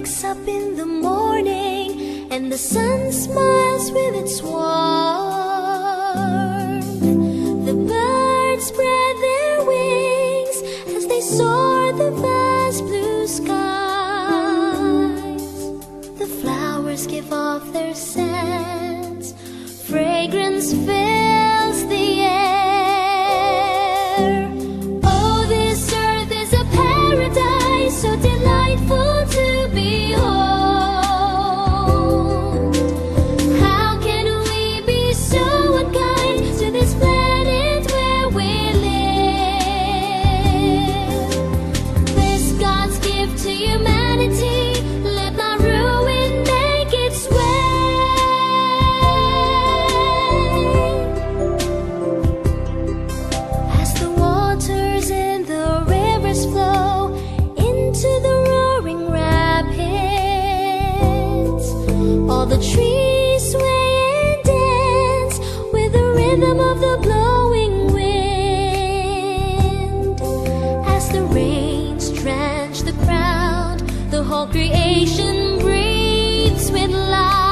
wakes up in the morning and the sun smiles with its warmth. The birds spread their wings as they soar the vast blue skies. The flowers give off their scents, fragrance fills the air. Oh, this earth is a paradise so delightful to behold. How can we be so unkind to this planet where we live? This God's gift to humanity, let not ruin make its way. As the waters in the rivers flow into the roaring rapids, all the trees sway and dance with the rhythm of the blowing wind. As the rains drench the ground, the whole creation breathes with life.